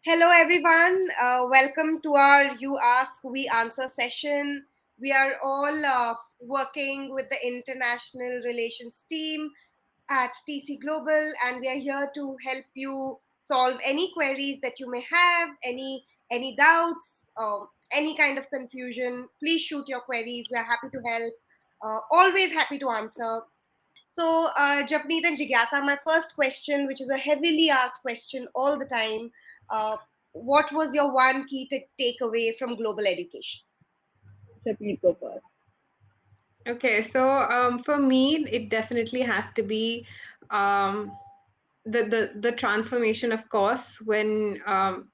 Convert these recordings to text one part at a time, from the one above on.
Hello, everyone. Welcome to our You Ask, We Answer session. We are all working with the international relations team at TC Global, and we are here to help you solve any queries that you may have, any doubts, any kind of confusion. Please shoot your queries. We are happy to help. Always happy to answer. So, Japneet and Jigyasa, my first question, which is a heavily asked question all the time, uh, what was your one key takeaway from global education? Shapneet, go first. Okay, so for me, it definitely has to be um, the transformation, of course, when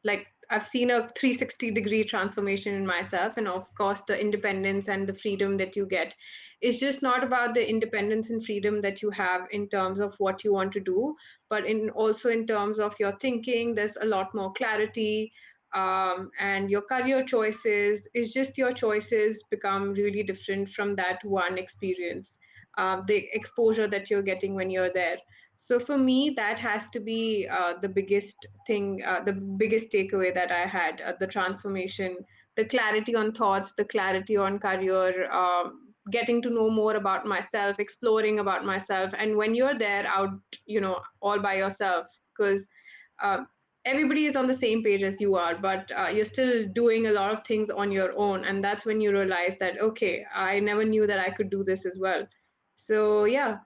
like I've seen a 360-degree transformation in myself, and of course, the independence and the freedom that you get. It's just not about the independence and freedom that you have in terms of what you want to do, but in also in terms of your thinking. There's a lot more clarity, and your career choices is just your choices become really different from that one experience, the exposure that you're getting when you're there. So for me, that has to be the biggest thing, the biggest takeaway that I had, the transformation, the clarity on thoughts, the clarity on career, getting to know more about myself, exploring about myself. And when you're there out, all by yourself, because uh, everybody is on the same page as you are, but you're still doing a lot of things on your own. And that's when you realize that, okay, I never knew that I could do this as well. So, yeah,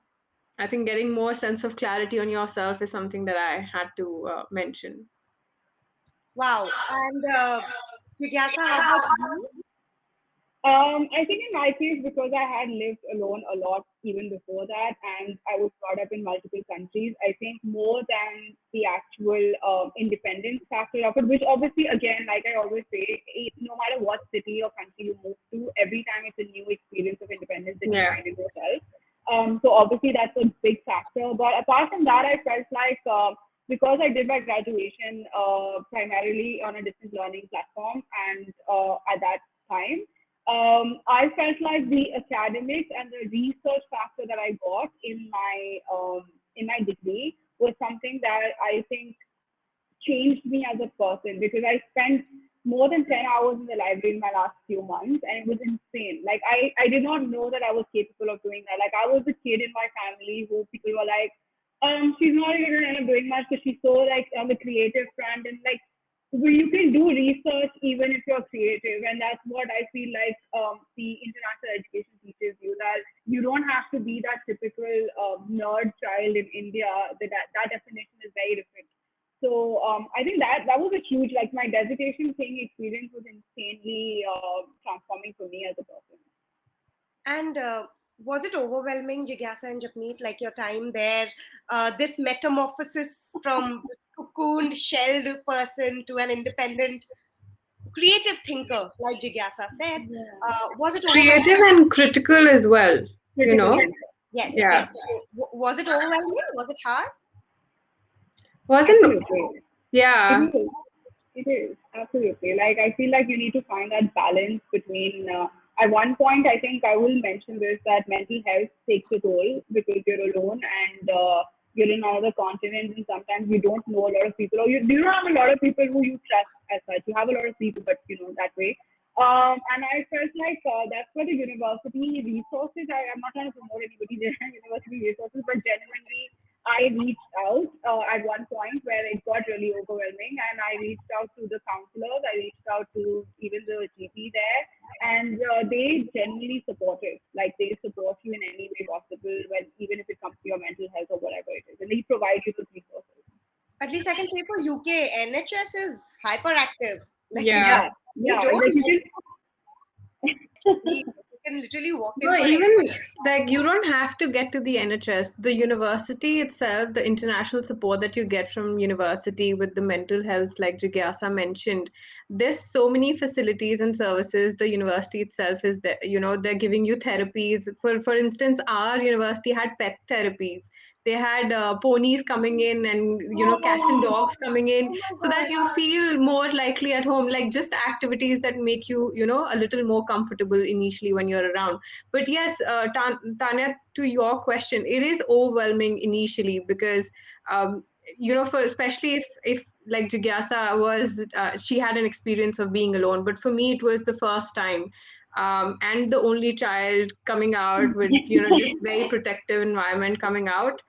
I think getting more sense of clarity on yourself is something that I had to mention. Wow. And Jigyasa, how about you? I think in my case, because I had lived alone a lot even before that, and I was brought up in multiple countries, I think more than the actual independence factor of it, which obviously, again, like I always say, no matter what city or country you move to, every time it's a new experience of independence that you Yeah. find in yourself. So obviously that's a big factor. But apart from that, I felt like because I did my graduation primarily on a distance learning platform, and at that time, I felt like the academics and the research factor that I got in my degree was something that I think changed me as a person because I spent more than 10 hours in the library in my last few months, and it was insane. Like I did not know that I was capable of doing that. Like I was the kid in my family who people were like, she's not even gonna end up doing much because she's so like on the creative front, and like well, you can do research even if you're creative, and that's what I feel like the international education teaches you, that you don't have to be that typical nerd child in India. That definition is very different. So I think that was a huge, like my dissertation thing experience was insanely transforming for me as a person. And was it overwhelming, Jigyasa and Japneet, like your time there? This metamorphosis from this cocooned, shelled person to an independent, creative thinker, like Jigyasa said. Yeah, Was it overwhelming? Creative and critical as well, you critical know? Yes, thinker. yes, Yeah, Yeah. yes. So, was it overwhelming? Was it hard? Wasn't, absolutely. It yeah. is. It is absolutely like I feel like you need to find that balance between. At one point, I think I will mention this that mental health takes a toll because you're alone and you're in another continent, and sometimes you don't know a lot of people, or you don't have a lot of people who you trust as such. You have a lot of people, but you know that way. And I felt like that's where the university resources. I'm not trying to promote anybody there, university resources, but genuinely I reached out at one point where it got really overwhelming, and I reached out to the counselors. I reached out to even the GP there, and they genuinely support it. Like they support you in any way possible, when even if it comes to your mental health or whatever it is, and they provide you with resources. At least I can say for UK, NHS is hyperactive. Like Yeah. Yeah, they yeah. don't Like you let can. you can literally walk in No, for even any. like you don't have to get to the NHS. The university itself, the international support that you get from university with the mental health, like Jigyasa mentioned, there's so many facilities and services. The university itself is there, they're giving you therapies. For instance, our university had pet therapies. They had ponies coming in and cats and dogs coming in, Oh my so that god. you feel more likely at home. Like just activities that make you a little more comfortable initially when you're around. But yes, Tanya, to your question, it is overwhelming initially because for especially if like Jigyasa was she had an experience of being alone, but for me it was the first time, and the only child coming out with just very protective environment coming out.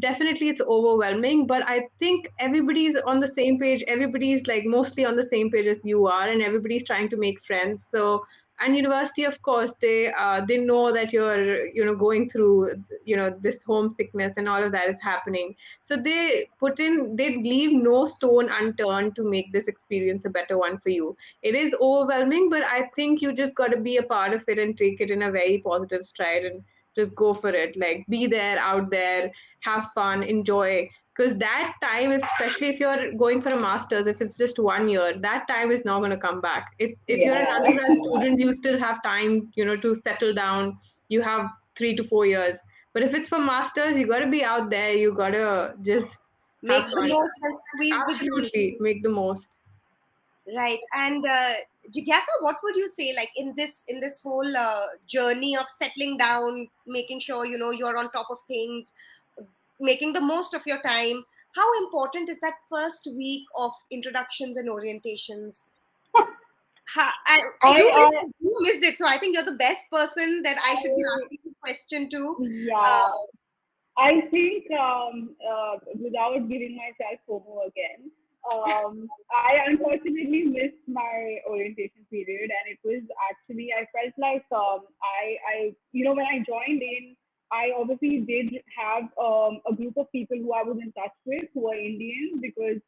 Definitely it's overwhelming, but I think everybody's on the same page. Everybody's like mostly on the same page as you are, and everybody's trying to make friends. So, and university, of course, they know that you're going through this homesickness and all of that is happening, so they leave no stone unturned to make this experience a better one for you. It is overwhelming, but I think you just got to be a part of it and take it in a very positive stride and just go for it. Like, be there, out there, have fun, enjoy. Because that time, especially if you're going for a master's, if it's just 1 year, that time is not going to come back. If you're an Yeah. undergrad student, you still have time, to settle down. You have 3 to 4 years. But if it's for masters, you got to be out there. You got to just Make have the fun. most and squeeze the juice. Absolutely, make the most. Right. And Jigyasa, what would you say, like in this whole journey of settling down, making sure you're on top of things, making the most of your time? How important is that first week of introductions and orientations? I, You missed it, so I think you're the best person that I should be I, asking this question to. yeah. Uh, I think without giving myself FOMO again, I unfortunately missed my orientation period, and it was actually I felt like when I joined in, I obviously did have a group of people who I was in touch with who are Indian because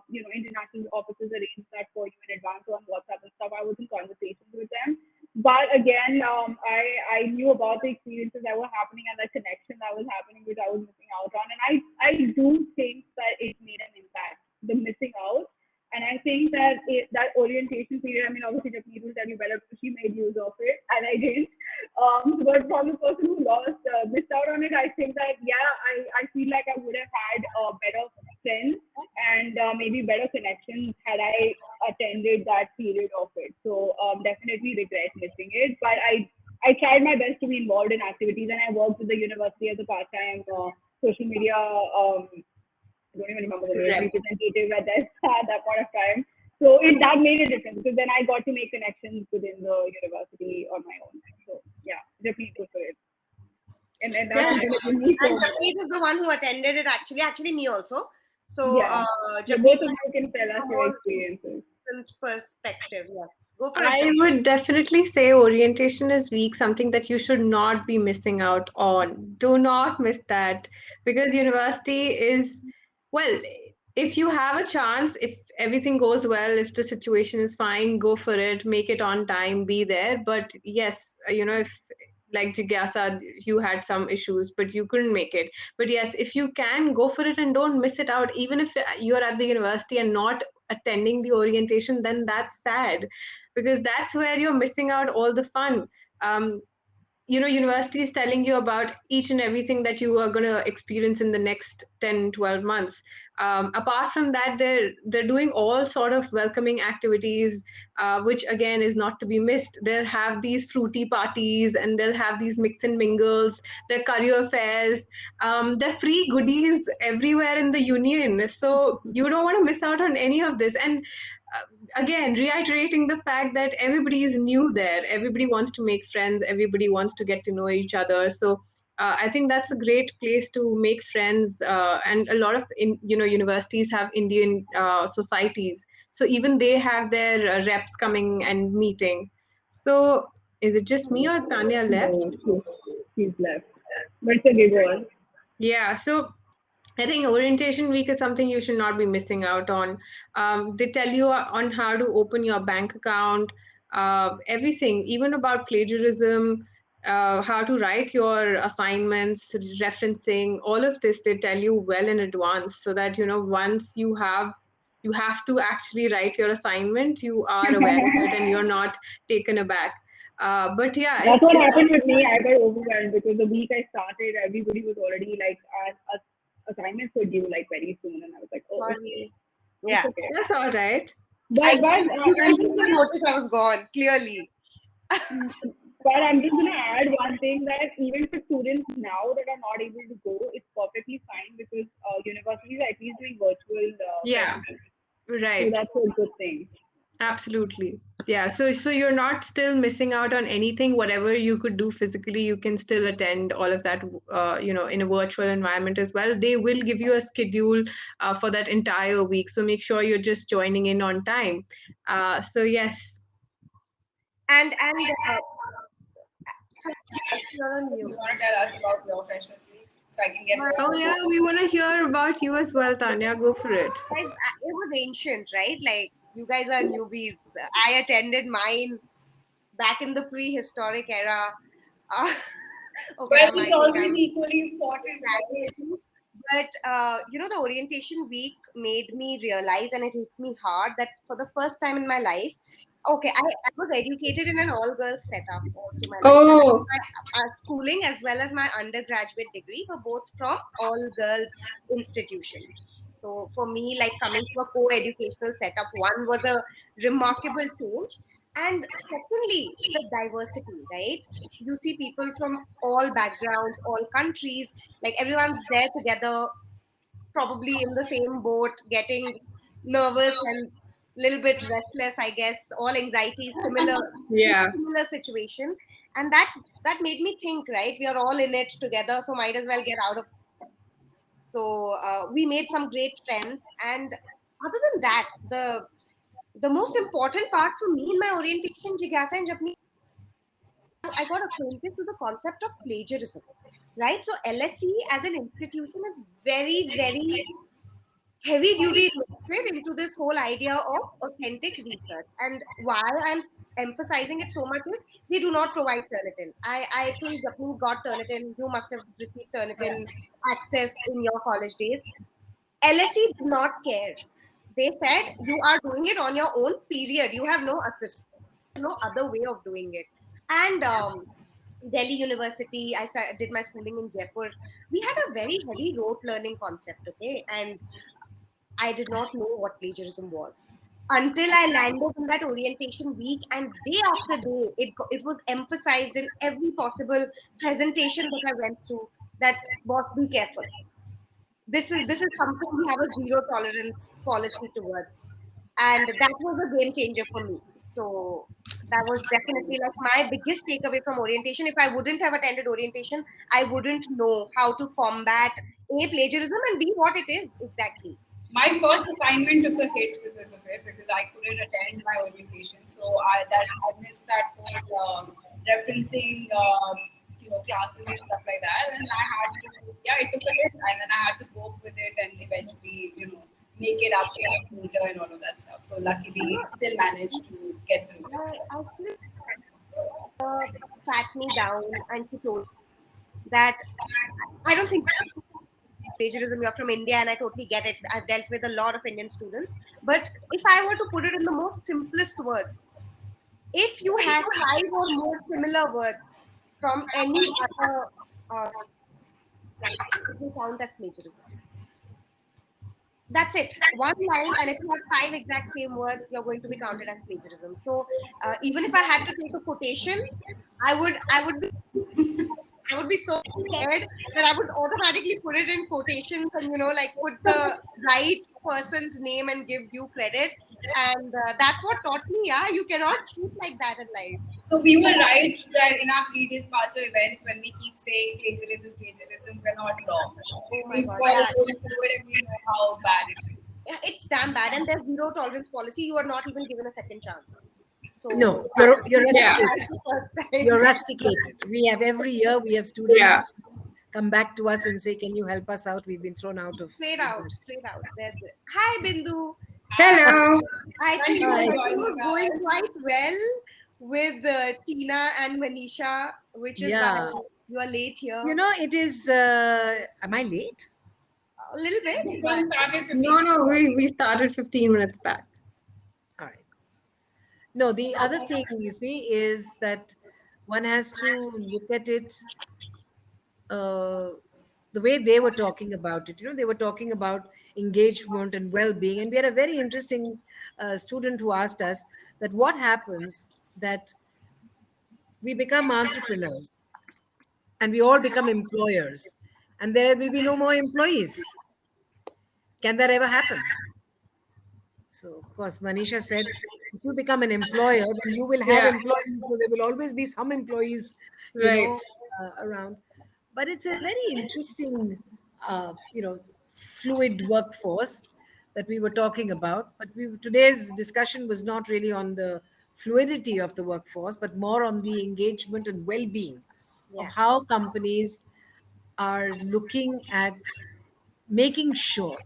international offices arrange that for you in advance on WhatsApp and stuff. I was in conversations with them, but again, I knew about the experiences that were happening and the connection that was happening, which I was missing out on. And I do think that it made an impact, the missing out. And I think that that orientation period, I mean, obviously, Japanese will tell you better because she made use of it, and I didn't. But from the person who missed out on it, I think that, yeah, I feel like I would have had better friends and maybe better connections had I attended that period of it. So definitely regret missing it. But I tried my best to be involved in activities, and I worked with the university as a part-time social media. I don't even remember the word, Rep. representative at that point of time. So that made a difference because then I got to make connections within the university on my own. So yeah, definitely go for it. And that's Yes. something that you need and to. Japneet is the one who attended it actually me also. So Yeah. Yeah, Japneet both of will you can tell us have a your more experiences. recent perspective. Yes, go for it, I Japneet. would definitely say orientation is week, something that you should not be missing out on. Do not miss that, because university is, well, if you have a chance, if everything goes well, if the situation is fine, go for it, make it on time, be there. But yes, if like Jigyasa, you had some issues, but you couldn't make it. But yes, if you can, go for it and don't miss it out. Even if you're at the university and not attending the orientation, then that's sad, because that's where you're missing out all the fun. um, University is telling you about each and everything that you are going to experience in the next 10-12 months. Apart from that, they're doing all sort of welcoming activities, which again is not to be missed. They'll have these fruity parties, and they'll have these mix and mingles, their career fairs, their free goodies everywhere in the union. So you don't want to miss out on any of this. And again, reiterating the fact that everybody is new there, everybody wants to make friends, everybody wants to get to know each other. So I think that's a great place to make friends, and a lot of universities have Indian societies, so even they have their reps coming and meeting. So is it just me or Tanya left? No, she's left. But it's okay, go on. Yeah, so I think orientation week is something you should not be missing out on. They tell you on how to open your bank account, everything, even about plagiarism, how to write your assignments, referencing, all of this. They tell you well in advance, so that once you have to actually write your assignment, you are aware of it and you're not taken aback. But yeah, That's if what happened with me. I got overwhelmed because the week I started, everybody was already like, assignments were due like very soon, and I was like, oh, okay, Sorry. it's Yeah, okay. that's all right. I But you guys and didn't notice I was gone. Clearly, But I'm just gonna add one thing that even for students now that are not able to go, it's perfectly fine because universities are at least doing virtual Yeah, presentations. So right. that's a good thing. Absolutely. Yeah. So you're not still missing out on anything. Whatever you could do physically, you can still attend all of that, in a virtual environment as well. They will give you a schedule for that entire week. So make sure you're just joining in on time. So yes. And so you're on You mute. want to tell us about your freshers week so I can get more Oh yeah, information? we want to hear about you as well, Tanya. Go for it. Guys, it was ancient, right? Like you guys are newbies. I attended mine back in the prehistoric era. Uh, okay, But I it's might think always I'm equally important, right? exaggerating, but the orientation week made me realize, and it hit me hard that for the first time in my life, okay, I was educated in an all-girls setup all through my life. Oh, My schooling as well as my undergraduate degree were both from all-girls institution. So for me, like coming to a co-educational setup, one was a remarkable change, and secondly, the diversity, right? You see people from all backgrounds, all countries, like everyone's there together, probably in the same boat, getting nervous and little bit restless, I guess, all anxieties, yeah. similar situation. And that made me think, right? We are all in it together, so might as well get out of. So we made some great friends, and other than that, the most important part for me in my orientation, Jigyasa and Japni, I got acquainted to the concept of plagiarism, right? So LSE as an institution is very, very heavy duty invested into this whole idea of authentic research. And why I'm emphasizing it so much is they do not provide Turnitin. I think Japni got Turnitin. You must have received Turnitin access in your college days. LSE did not care. They said you are doing it on your own, period. You have no assist, no other way of doing it. And Delhi University, did my schooling in Jaipur. We had a very heavy rote learning concept, okay? And I did not know what plagiarism was until I landed in that orientation week, and day after day, it was emphasized in every possible presentation that I went through. That boss, be careful. This is something we have a zero tolerance policy towards, and that was a game changer for me. So that was definitely like my biggest takeaway from orientation. If I wouldn't have attended orientation, I wouldn't know how to combat a plagiarism and b what it is exactly. My first assignment took a hit because of it because I couldn't attend my orientation. So I missed that whole referencing classes and stuff like that, and I had to it took a hit, and then I had to cope with it and eventually make it up later and all of that stuff. So You luckily, know, still managed to get through it. I still sat me down and she told that I don't think plagiarism, you're from India, and I totally get it. I've dealt with a lot of Indian students. But if I were to put it in the most simplest words, if you have five or more similar words from any other, it will count as plagiarism. That's it. One line, and if you have five exact same words, you're going to be counted as plagiarism. So even if I had to take a quotation, I would be so scared that I would automatically put it in quotations and like put the right person's name and give due credit. And that's what taught me. Yeah, you cannot cheat like that in life. So we were right that in our pre-departure events, when we keep saying plagiarism, we're not wrong. Oh my We god, were yeah. going through it and we know how bad it is. Yeah, it's damn bad, and there's zero tolerance policy. You are not even given a second chance. So No, you're Yeah. rusticated. that's the first time. You're rusticated. We have every year we have Yeah. students come back to us and say, "Can you help us out? We've been thrown out of Straight out, university." straight out. There's it. Hi, Bindu. Hi, Hello. I thank think you the for Hi. session joining was going us. quite well with Tina and Manisha, which is why Yeah. you are late here. It is. Am I late? A little bit, This but one started 15 No, minutes no, ago. we started 15 minutes back. All right. No, the other thing you see is that one has to look at it uh, the way they were talking about it. They were talking about engagement and well-being, and we had a very interesting student who asked us that what happens that we become entrepreneurs and we all become employers, and there will be no more employees. Can that ever happen? So, of course, Manisha said, if you become an employer, then you will have Yeah, employees. So there will always be some employees, right. around. But it's a very interesting, fluid workforce that we were talking about. But today's discussion was not really on the fluidity of the workforce, but more on the engagement and well-being of Yeah. how companies are looking at making sure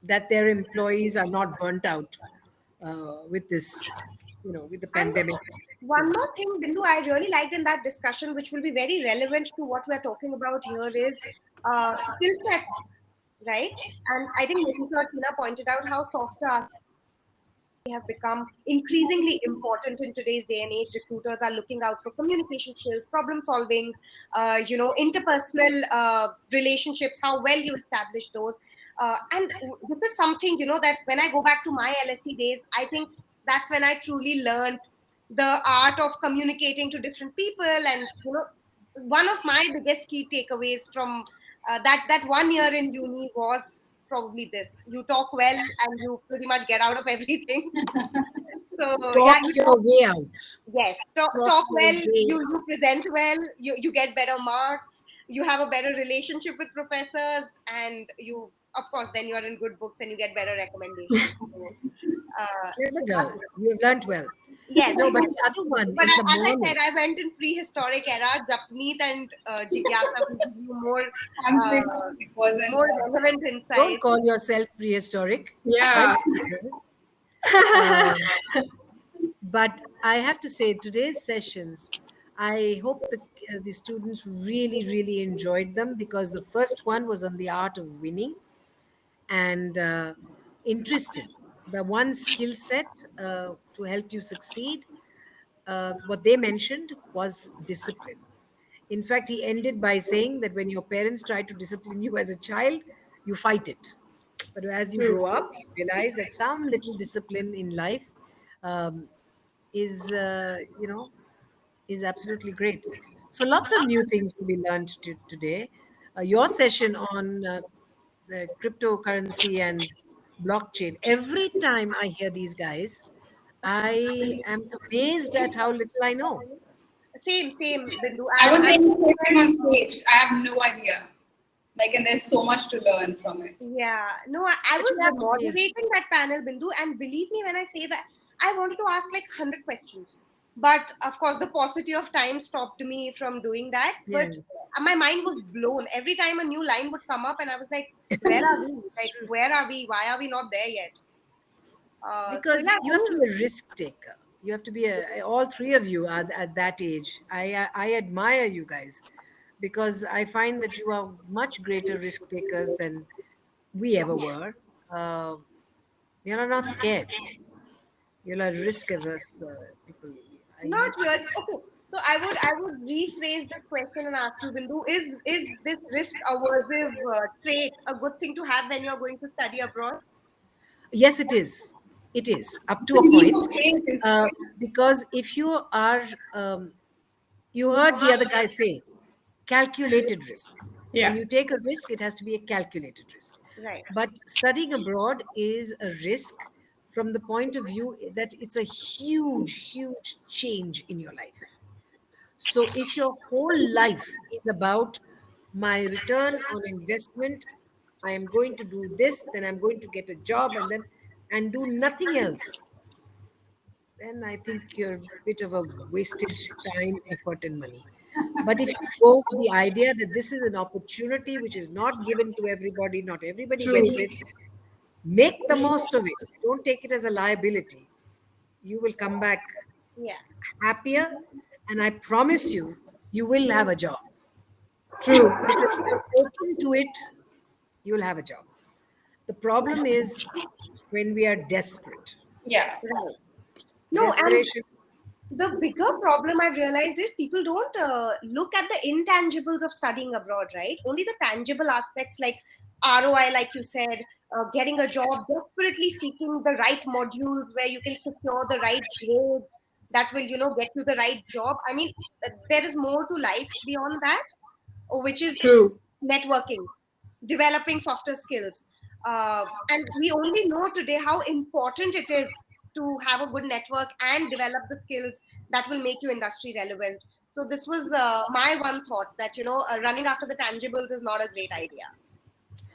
that their employees are not burnt out with this, with the And pandemic. one more thing, Bindu, I really liked in that discussion, which will be very relevant to what we're talking about here, is skill sets, right? And I think Manisha or Tina pointed out how software have become increasingly important in today's day and age. Recruiters are looking out for communication skills, problem solving, interpersonal relationships, how well you establish those. And this is something, that when I go back to my LSE days, I think that's when I truly learned the art of communicating to different people. And, one of my biggest key takeaways from that 1 year in uni was probably this: you talk well and you pretty much get out of everything. So yeah, Talk you your talk. way out. Yes, Talk talk your well. way You out. present well. You get better marks. You have a better relationship with professors, and you, of course, then you are in good books and you get better recommendations. Clever So girl. that's, You have learnt well. yes, No, but yes. the other one But in the as I morning. said, I went in prehistoric era. Japneet and Jigyasa will give you I'm sure uh, it wasn't. more relevant Don't insights. call yourself prehistoric. I'm Yeah. scared. Um, but I have to say, today's sessions, I hope the students really, really enjoyed them, because the first one was on the art of winning, and interesting. The one skill set to help you succeed, what they mentioned was discipline. In fact, he ended by saying that when your parents try to discipline you as a child, you fight it. But as you True. grow up, you realize that some little discipline in life um, is, is absolutely great. So lots of new things to be learned today. Your session on the cryptocurrency and blockchain. Every time I hear these guys, I am amazed at how little I know. Same, Bindu. I was I saying the same thing on stage. I have no idea. Like, and there's so much to learn from it. Yeah, no, I But you was have to be, moderating that panel, Bindu, and believe me when I say that I wanted to ask like 100 questions. But of course, the paucity of time stopped me from doing that. yeah, But my mind was blown. Every time a new line would come up, and I was like, where are we? Like, true. where are we? Why are we not there yet? So, Because yeah, you have to be a risk taker. You have to be all three of you are at that age. I admire you guys, because I find that you are much greater risk takers than we ever were. Uh, you're not scared. You're a risk averse people. I not really. Okay, so I would rephrase this question and ask you, Bindu, is this risk aversive trait a good thing to have when you're going to study abroad? Yes, it is. It is up to The a leap point, of faith is uh, because if you are, you heard the other guy say, calculated risk. When Yeah. you take a risk, it has to be a calculated risk. Right. But studying abroad is a risk from the point of view that it's a huge, huge change in your life. So if your whole life is about my return on investment, I am going to do this, then I'm going to get a job, and do nothing else, then I think you're a bit of a wasted time, effort, and money. But if you go with the idea that this is an opportunity which is not given to everybody, not everybody True. gets it, make the most of it. Don't take it as a liability. You will come back Yeah. happier, and I promise you, you will have a job, True. because if you're open to it, you'll have a job. The problem is when we are desperate. yeah. Right. No, and Desperation. the bigger problem I've realized is people don't look at the intangibles of studying abroad, right? Only the tangible aspects like ROI, like you said, getting a job, desperately seeking the right modules where you can secure the right grades. that will, get you the right job. I mean, there is more to life beyond that, which is True. networking, developing softer skills. And we only know today how important it is to have a good network and develop the skills that will make you industry relevant. So this was my one thought, that running after the tangibles is not a great idea.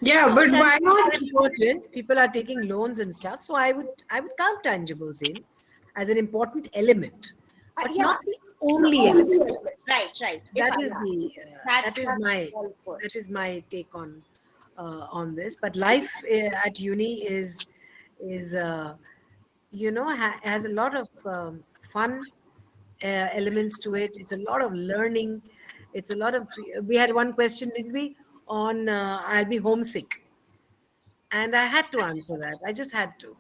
Yeah, No, but why tangibles not? are important. People are taking loans and stuff, so I would count tangibles in as an important element, but Yeah, not the only element. right. If That I, is yeah, the that's well put. that is my take on this. But life at uni is has a lot of fun elements to it. It's a lot of learning. It's a lot of. We had one question, didn't we, on I'll be homesick, and I had to answer that. I just had to,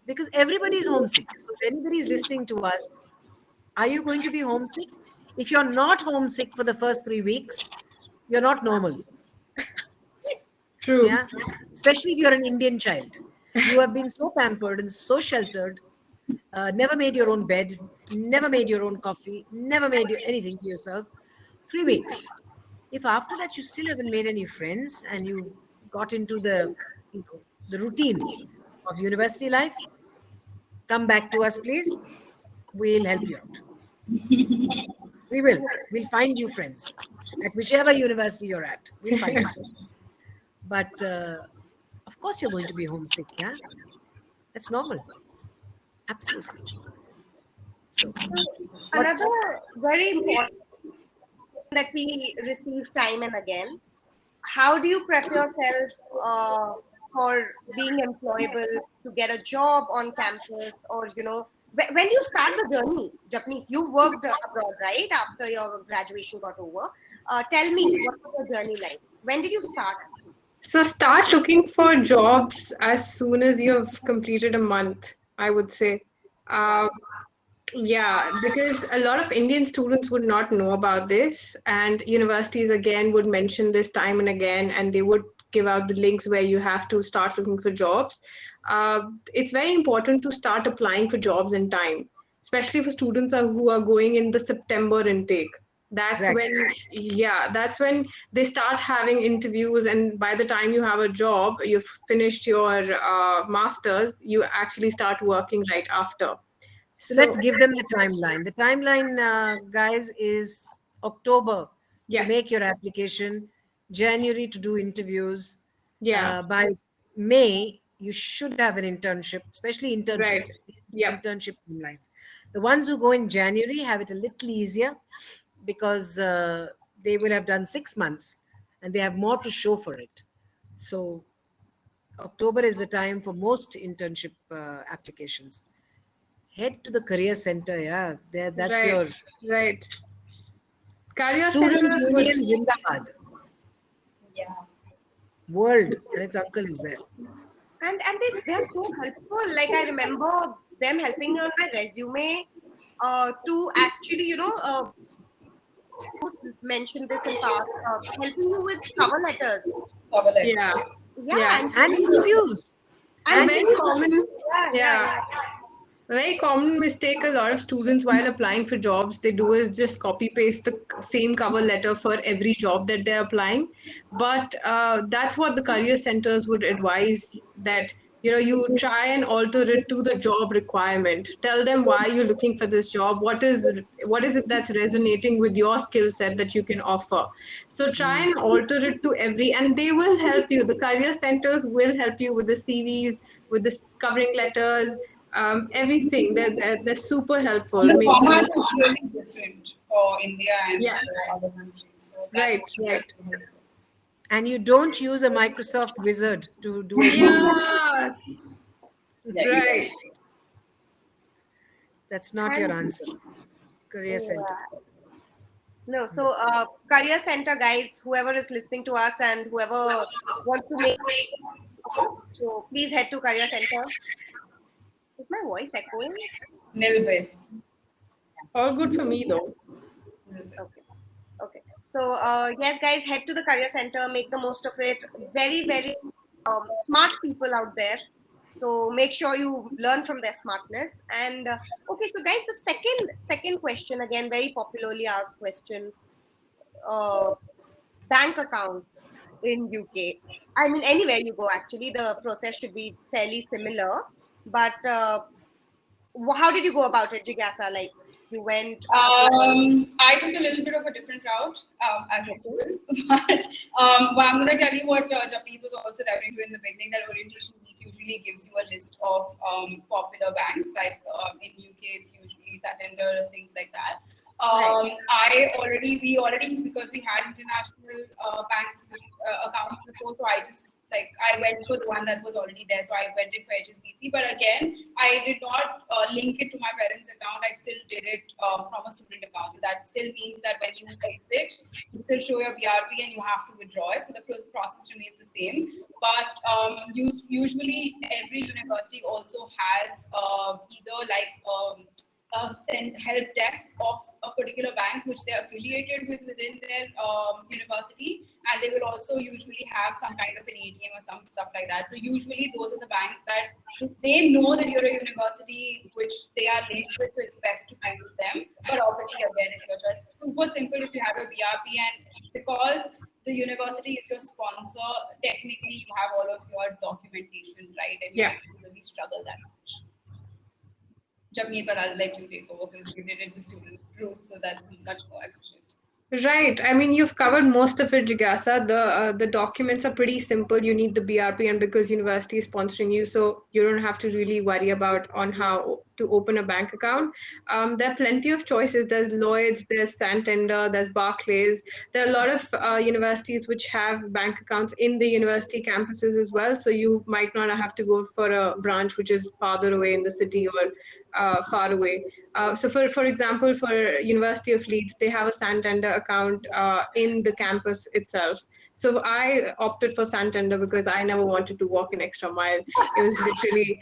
because everybody is homesick. So if anybody is listening to us, are you going to be homesick? If you're not homesick for the first 3 weeks, you're not normal. True. Yeah. Especially if you're an Indian child. You have been so pampered and so sheltered, never made your own bed, never made your own coffee, never made anything for yourself. 3 weeks. If after that you still haven't made any friends and you got into the routine of university life, come back to us, please. We'll help you out. We will. We'll find you friends at whichever university you're at. We'll find you friends. But of course, you're going to be homesick. Yeah, that's normal. Absolutely. So, what? Another very important that we receive time and again, how do you prep yourself for being employable, to get a job on campus, or when do you start the journey? Japni, you worked abroad, right, after your graduation got over. Tell me, what was your journey like? When did you start? So start looking for jobs as soon as you've completed a month, I would say. Wow. Uh, yeah, because a lot of Indian students would not know about this, and universities again would mention this time and again, and they would give out the links where you have to start looking for jobs. It's very important to start applying for jobs in time, especially for students who are going in the September intake. That's Exactly. when, yeah, that's when they start having interviews, and by the time you have a job, you've finished your masters, you actually start working right after. So So, let's give them the timeline. The timeline, guys, is October to yeah, make your application, January to do interviews. yeah, By May, you should have an internship, especially right. internships, Yep, internship timelines. The ones who go in January have it a little easier because they will have done 6 months and they have more to show for it. So October is the time for most internship applications. Head to the career center. Yeah, there. That's right, your right. Career student centers would, union Zindabad Yeah. world, and its uncle is there. And they're so helpful. Like, I remember them helping me on my resume, to actually, mentioned this in past, helping you with cover letters. Cover letter. yeah, Yeah, yeah. and And interviews. A and And very interviews. common, yeah. yeah, a very common mistake a lot of students while applying for jobs they do is just copy paste the same cover letter for every job that they're applying. But that's what the career centers would advise, that you try and alter it to the job requirement. Tell them why you're looking for this job. What is it that's resonating with your skill set that you can offer? So try and alter it to every, and they will help you. The career centers will help you with the CVs, with the covering letters, everything. They're super And helpful. the Make format sure. is really different for India and Yeah, for other countries. So right, that's right. really helpful. And you don't use a Microsoft wizard to do a CV. Yeah, Yeah, right. exactly. That's not your and answer. Career center. yeah. No, so career center guys, whoever is listening to us and whoever wants to make, so please head to career center. Is my voice echoing? Nil bit. All good for me though. Nil bit. Okay. Okay. So yes, guys, head to the career center. Make the most of it. Very, very smart people out there. So make sure you learn from their smartness. And okay, so guys, the second question, again, very popularly asked question, uh, bank accounts in UK. I mean, anywhere you go, actually, the process should be fairly similar. But how did you go about it, Jigyasa? Like, you went, applied. I took a little bit of a different route, as Okay. usual. But I'm going to tell you what Japreet was also referring to in the beginning. That orientation week usually gives you a list of popular banks, like in UK it's usually Santander, things like that. Right. We already, because we had international banks accounts before, so I just like I went for the one that was already there. So I went in for HSBC, but again, I did not link it to my parents' account. I still did it from a student account. So that still means that when you exit, you still show your BRP and you have to withdraw it. So the process remains the same. But usually, every university also has either like send help desk of a particular bank which they're affiliated with within their university, and they will also usually have some kind of an ATM or some stuff like that. So usually those are the banks that they know that you're a university which they are linked with, so it's best to go with them. But obviously, again, it's your choice. Super simple if you have a BRP, and because the university is your sponsor, technically you have all of your documentation right, and you Yeah. don't have to really struggle that much. Jameen, but I'll let you take over because you did it the student route, so that's much more efficient. Right. I mean, you've covered most of it, Jigasa. The documents are pretty simple. You need the BRP, and because university is sponsoring you, so you don't have to really worry about on how to open a bank account. There are plenty of choices. There's Lloyd's, there's Santander, there's Barclays. There are a lot of universities which have bank accounts in the university campuses as well. So you might not have to go for a branch which is farther away in the city or far away. So for example, for University of Leeds, they have a Santander account in the campus itself. So I opted for Santander because I never wanted to walk an extra mile. It was literally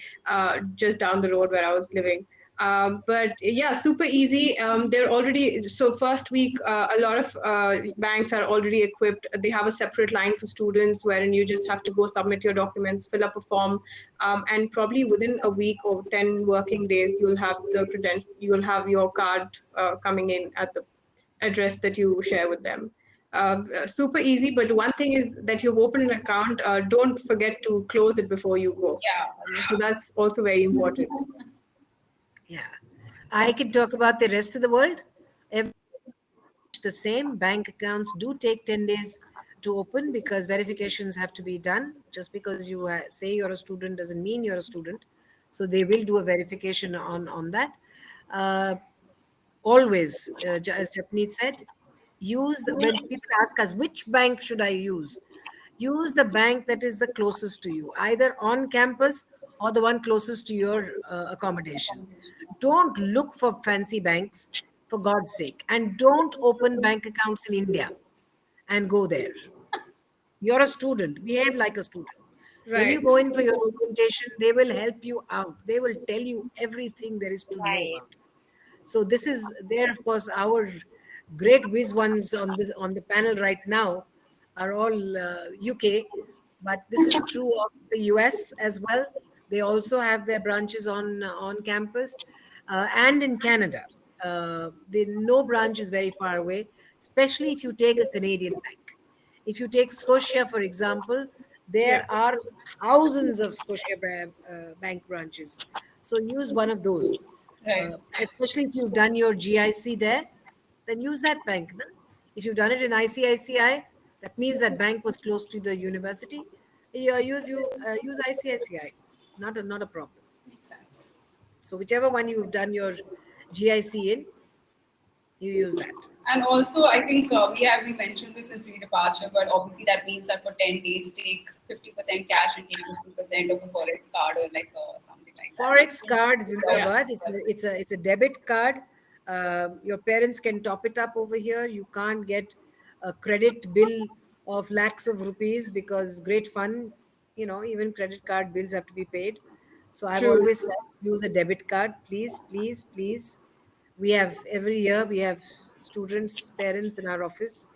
just down the road where I was living. But yeah, super easy. They're already, so first week, a lot of banks are already equipped. They have a separate line for students wherein you just have to go submit your documents, fill up a form, and probably within a week or 10 working days, you'll have the you'll have your card coming in at the address that you share with them. Super easy, but one thing is that you've opened an account, don't forget to close it before you go. So Yeah. that's also very important. Yeah. I can talk about the rest of the world. Every the same. Bank accounts do take 10 days to open because verifications have to be done. Just because you say you're a student doesn't mean you're a student. So they will do a verification on that. Uh, Always, as Japneet said, when people ask us which bank should I use the bank that is the closest to you, either on campus or the one closest to your accommodation. Don't look for fancy banks, for God's sake, and don't open bank accounts in India and go there. You're a student, behave like a student. When you Right. go in for your orientation, they will help you out, they will tell you everything there is to know Right. about it. So this is there, of course, our great whiz ones on the panel right now are all UK, but this is true of the US as well. They also have their branches on campus, and in Canada. The no branch is very far away, especially if you take a Canadian bank. If you take Scotia, for example, Yeah. there are thousands of Scotia bank branches. So use one of those, Right. especially if you've done your GIC there, then use that bank. No? If you've done it in ICICI, that means that bank was close to the university. You use ICICI, not a problem. Makes sense. So whichever one you've done your GIC in, you use that. And also, I think we mentioned this in pre-departure, but obviously that means that for 10 days, take 50% cash and take 50% of a forex card or like something like that. Forex card Yeah. Zindabad. It's a debit card. Your parents can top it up over here. You can't get a credit bill of lakhs of rupees because great fun. Even credit card bills have to be paid. So I've True. always said use a debit card, please, please, please. Every year we have students, parents in our office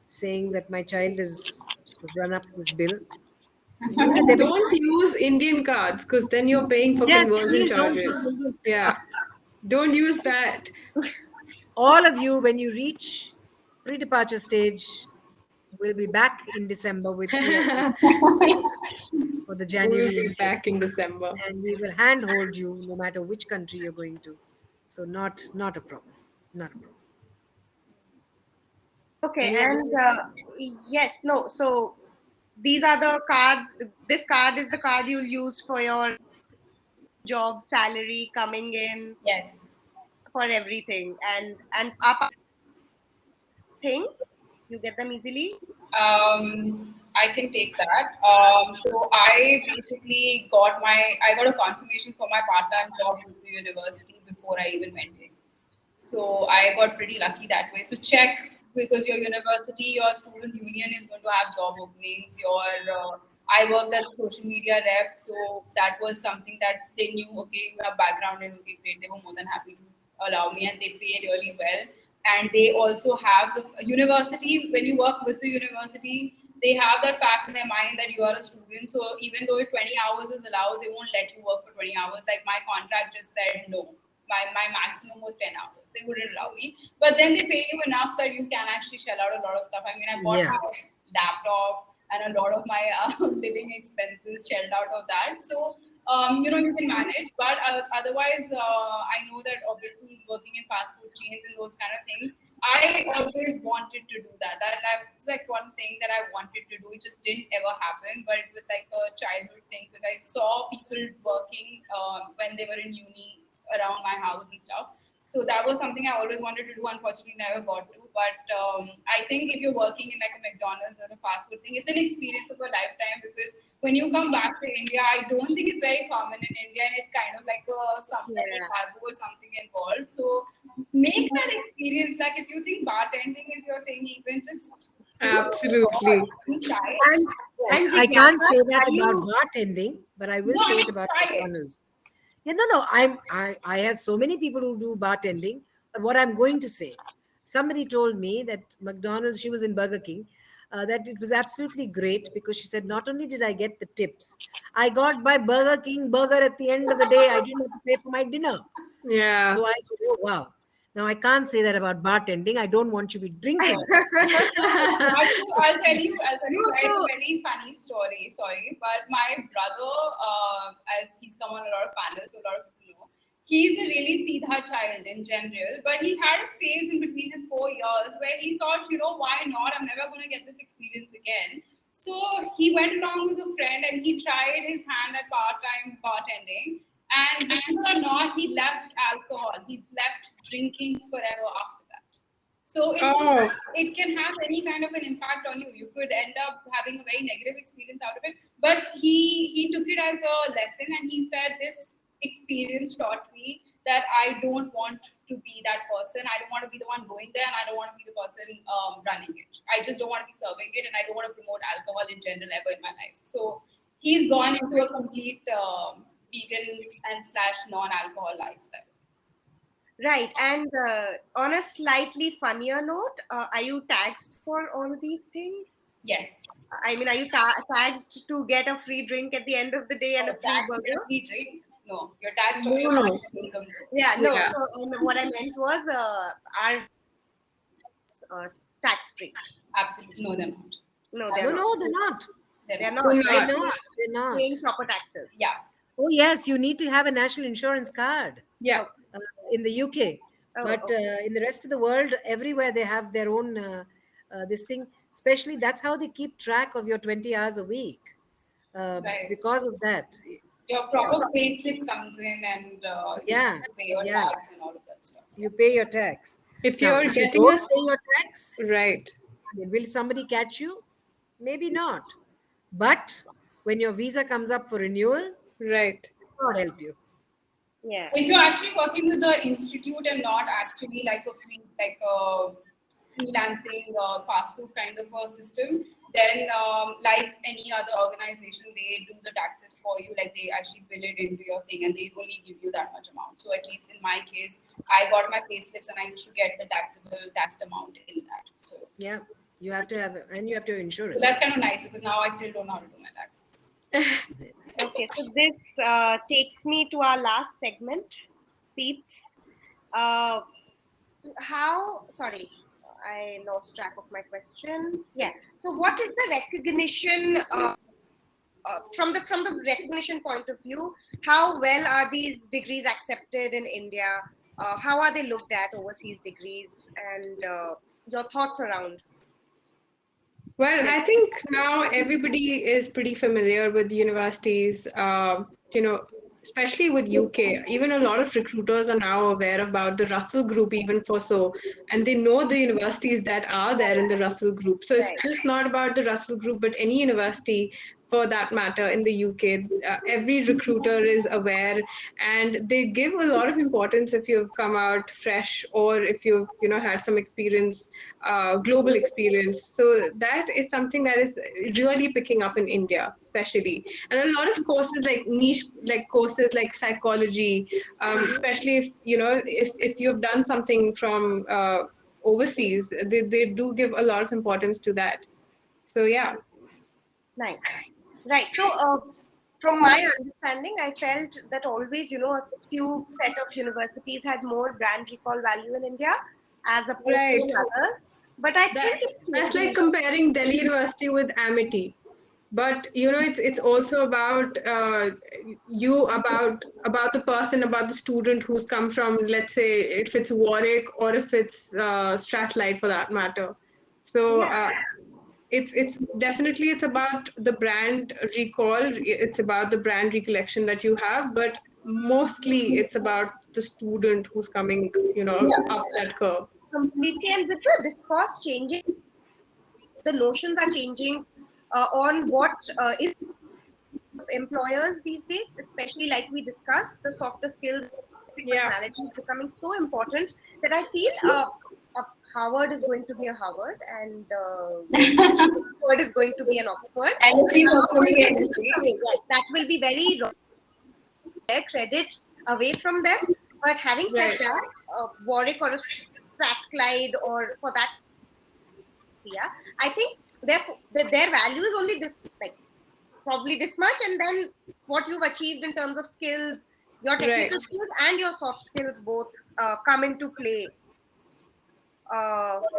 saying that my child has run up this bill. So use a debit Don't card. use Indian cards because then you're paying for Yes, conversion please don't charges. use Indian Yeah. cards. Don't use that. All of you, when you reach pre-departure stage, will be back in December with for the We'll January be intake, back in December. and we will handhold you no matter which country you're going to. So not a problem. Not a problem. Okay, Any other and questions? yes, no. So these are the cards. This card is the card you'll use for your job, salary coming in, Yes. for everything, and up thing you get them easily. I can take that. So I basically I got a confirmation for my part-time job with the university before I even went in. So I got pretty lucky that way. So check, because your university, your student union is going to have job openings. I worked as a social media rep, so that was something that they knew. Okay, you have background and okay, great. They were more than happy to allow me, and they pay really well. And they also have the university. When you work with the university, they have that fact in their mind that you are a student. So even though 20 hours is allowed, they won't let you work for 20 hours. Like my contract just said no. My maximum was 10 hours. They wouldn't allow me. But then they pay you enough that you can actually shell out a lot of stuff. I mean, I bought Yeah. my laptop and a lot of my living expenses shelled out of that. So, you can manage. But otherwise, I know that obviously working in fast food chains and those kind of things, I always wanted to do that. That's like one thing that I wanted to do. It just didn't ever happen, but it was like a childhood thing because I saw people working when they were in uni around my house and stuff. So that was something I always wanted to do. Unfortunately, never got to. But I think if you're working in like a McDonald's or a fast food thing, it's an experience of a lifetime because when you come back to India, I don't think it's very common in India, and it's kind of like some level Yeah. cargo or something involved. So make that experience. Like if you think bartending is your thing, even just give it a Absolutely. shot and try it. And and I can't Jigyasa, say that are about you? bartending, but I will No, I say mean it about try it. McDonald's. Yeah, no. I have so many people who do bartending. But what I'm going to say, somebody told me that McDonald's, she was in Burger King, that it was absolutely great because she said not only did I get the tips, I got my Burger King burger at the end of the day. I didn't have to pay for my dinner. Yeah. So I said, oh wow. Now I can't say that about bartending. I don't want you to be drinking. Actually, I'll tell you No, guys a so very funny story. Sorry, but my brother, as he's come on a lot of panels, so a lot of people know, he's a really Siddha child in general. But he had a phase in between his 4 years where he thought, why not? I'm never going to get this experience again. So he went along with a friend and he tried his hand at part-time bartending. And believe it or not, he left alcohol. He left drinking forever after that. So Oh, it can have any kind of an impact on you. You could end up having a very negative experience out of it. But he took it as a lesson, and he said this experience taught me that I don't want to be that person. I don't want to be the one going there, and I don't want to be the person running it. I just don't want to be serving it, and I don't want to promote alcohol in general ever in my life. So he's gone into a complete vegan and slash non-alcohol lifestyle. right, and on a slightly funnier note, are you taxed for all these things? Yes. I mean, are you taxed to get a free drink at the end of the day and a free Tax burger? free drink. No, you're taxed on your no. income though. Yeah, no. Yeah. So what I meant was, are tax free? Absolutely. No, they're not. No, they're No, not. no, they're not. They're They're not. not. They're They're Right? not. not. They're Paying not. proper taxes. Yeah. Oh, yes, you need to have a national insurance card Yeah. Okay. uh, in the UK. Oh, But okay. in the rest of the world, everywhere they have their own this thing. Especially, that's how they keep track of your 20 hours a week. Right. Because of that. Your Yeah. proper pay slip comes in and you Yeah. pay your Yeah. tax and all of that stuff. You pay your tax. If Now, you're if you getting don't us pay your tax, right, I mean, will somebody catch you? Maybe not. But when your visa comes up for renewal, right. God help you. Yeah. If you're actually working with the institute and not actually like a freelancing fast food kind of a system, then like any other organization, they do the taxes for you. Like they actually bill it into your thing, and they only give you that much amount. So at least in my case, I got my pay slips, and I used to get the taxed amount in that. So Yeah, you have to have, and you have to have so insurance. that's kind of nice because now I still don't know how to do my taxes. Okay, so this takes me to our last segment, peeps. Uh, sorry, I lost track of my question. Yeah. So, what is the recognition from the recognition point of view? How well are these degrees accepted in India? How are they looked at, overseas degrees, and your thoughts around Well, this? I think now everybody is pretty familiar with universities, especially with UK. Even a lot of recruiters are now aware about the Russell Group, even for so, and they know the universities that are there in the Russell Group. So it's Right. just not about the Russell Group, but any university for that matter in the UK. Every recruiter is aware, and they give a lot of importance if you've come out fresh or if you've had some experience, global experience. So that is something that is really picking up in India, especially. And a lot of courses like niche, like courses like psychology, especially if you've done something from overseas, they do give a lot of importance to that. So yeah. Nice. Right. So, from my understanding, I felt that always, a few set of universities had more brand recall value in India as opposed to Right. in others. But I That think it's that's changing like now. comparing Delhi University with Amity. But it's also about you, about the person, about the student who's come from, let's say, if it's Warwick or if it's Strathclyde for that matter. So Yeah. it's definitely, it's about the brand recall, it's about the brand recollection that you have, but mostly it's about the student who's coming Yeah. up that curve. Completely. And with the discourse changing, the notions are changing on what is employers these days, especially like we discussed, the softer skills, Yeah. personality is becoming so important that I feel Harvard is going to be a Harvard, and Oxford is going to be an Oxford. NSC is Some also going will to be get taken NSC. away. Yes, that will be very wrong, their credit away from them. But having said Right. that, Warwick or a Strathclyde, or for that, yeah, I think their value is only this, like probably this much, and then what you've achieved in terms of skills, your Right. technical skills and your soft skills both come into play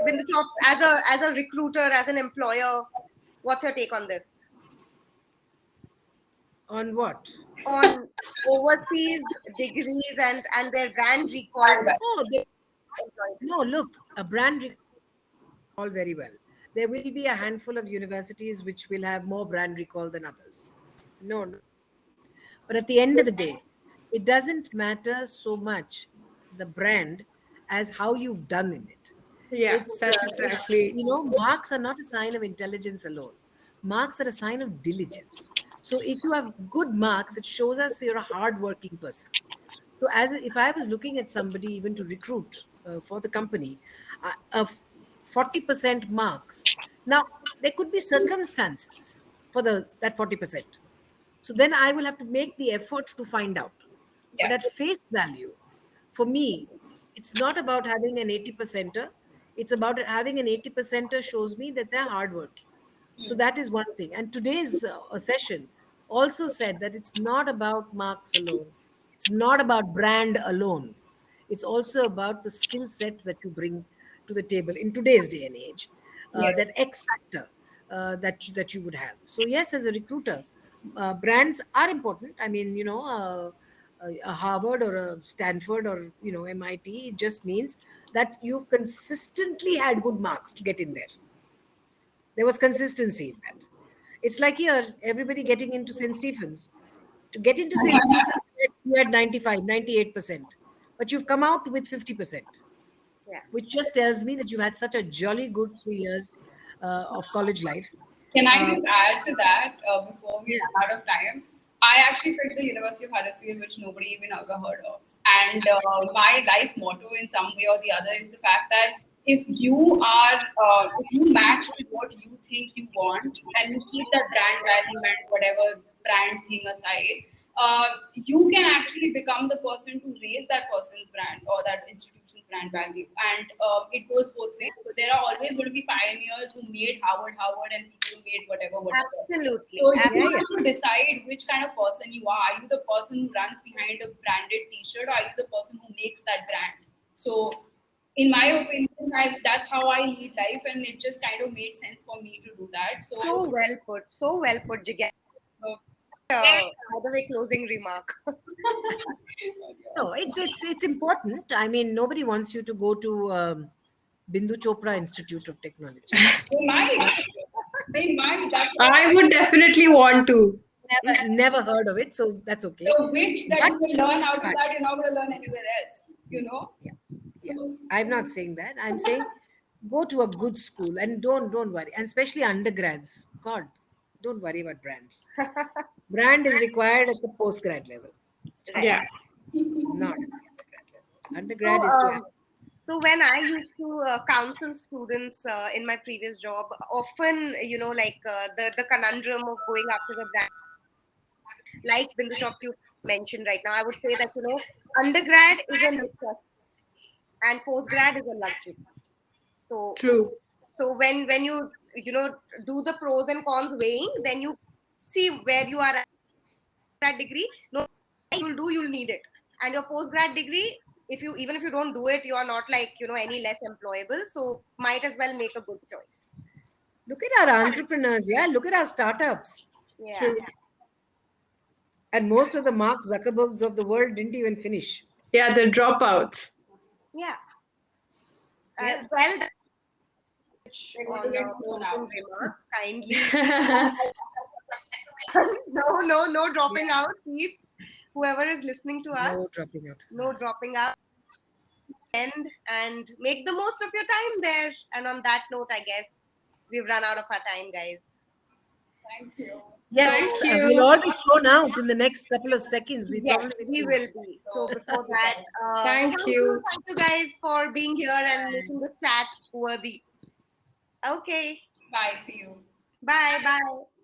with the jobs as a recruiter, as an employer. What's your take on this, On what? on overseas degrees and their brand recall And Oh, employees? no, look, a brand recall all very well. There will be a handful of universities which will have more brand recall than others. No, no. But at the end of the day, it doesn't matter so much the brand as how you've done in it. Yeah, that's It's exactly. marks are not a sign of intelligence alone. Marks are a sign of diligence. So if you have good marks, it shows us you're a hardworking person. So as if I was looking at somebody even to recruit for the company, 40% marks. Now there could be circumstances for the that 40%. So then I will have to make the effort to find out. But yeah. at face value, for me, it's not about having an 80 percenter. It's about having an 80 percenter shows me that they're hardworking. So that is one thing. And today's session also said that it's not about marks alone. It's not about brand alone. It's also about the skill set that you bring to the table in today's day and age. Yeah. That X factor that you would have. So yes, as a recruiter, brands are important. I mean, a Harvard or a Stanford or MIT, it just means that you've consistently had good marks to get in there. There was consistency in that. It's like here, everybody getting into St. Stephen's. To get into St. Stephen's, you had 95, 98%, but you've come out with 50%, Yeah. which just tells me that you've had such a jolly good 3 years of college life. Can I Uh, just add to that before we yeah. run out of time? I actually picked the University of Huddersfield, which nobody even ever heard of. And my life motto, in some way or the other, is the fact that if you match with what you think you want, and you keep that brand value and whatever brand thing aside, you can actually become the person to raise that person's brand or that institution's brand value. And it goes both ways. So there are always going to be pioneers who made Howard, and people who made whatever. Absolutely. So you Yeah, have to decide which kind of person you are. Are you the person who runs behind a branded T-shirt, or are you the person who makes that brand? So, in my opinion, that's how I lead life, and it just kind of made sense for me to do that. So well put. So well put, Jigar. Uh, By the way, closing remark. No, it's important. I mean, nobody wants you to go to Bindu Chopra Institute of Technology. they might, they might. That's I would definitely want to. Never heard of it, so that's okay. the wit that But, you will learn out of but that. You're not going to learn anywhere else. You know. yeah, yeah. I'm not saying that. I'm saying go to a good school and don't worry, and especially undergrads. God, don't worry about brands. Brand is required at the postgrad level, Yeah. not at the undergrad level. So, Undergrad is to have. so when I used to counsel students in my previous job, often, like the conundrum of going after the brand, like Bindu Chops you mentioned right now, I would say that, undergrad is a necessity and postgrad is a luxury. So, True. so when you do the pros and cons weighing, then you see where you are at that degree. No, you'll need it, and your postgrad degree, if you even if you don't do it, you are not like any less employable. So might as well make a good choice. Look at our entrepreneurs, yeah. Look at our startups. Yeah, True. And most of the Mark Zuckerbergs of the world didn't even finish. Yeah, the dropouts. yeah. Yeah. Well, They're going on to get thrown out. remark, kindly. No dropping out, please. Whoever is listening to us, No dropping out. no dropping out. End and make the most of your time there. And on that note, I guess we've run out of our time, guys. Thank you. Yes, Thank we'll you. all be thrown out in the next couple of seconds. We Yes, probably we will be. So before that, Thank you. thank you guys for being here and making the chat worthy. Okay, Bye. See you. bye.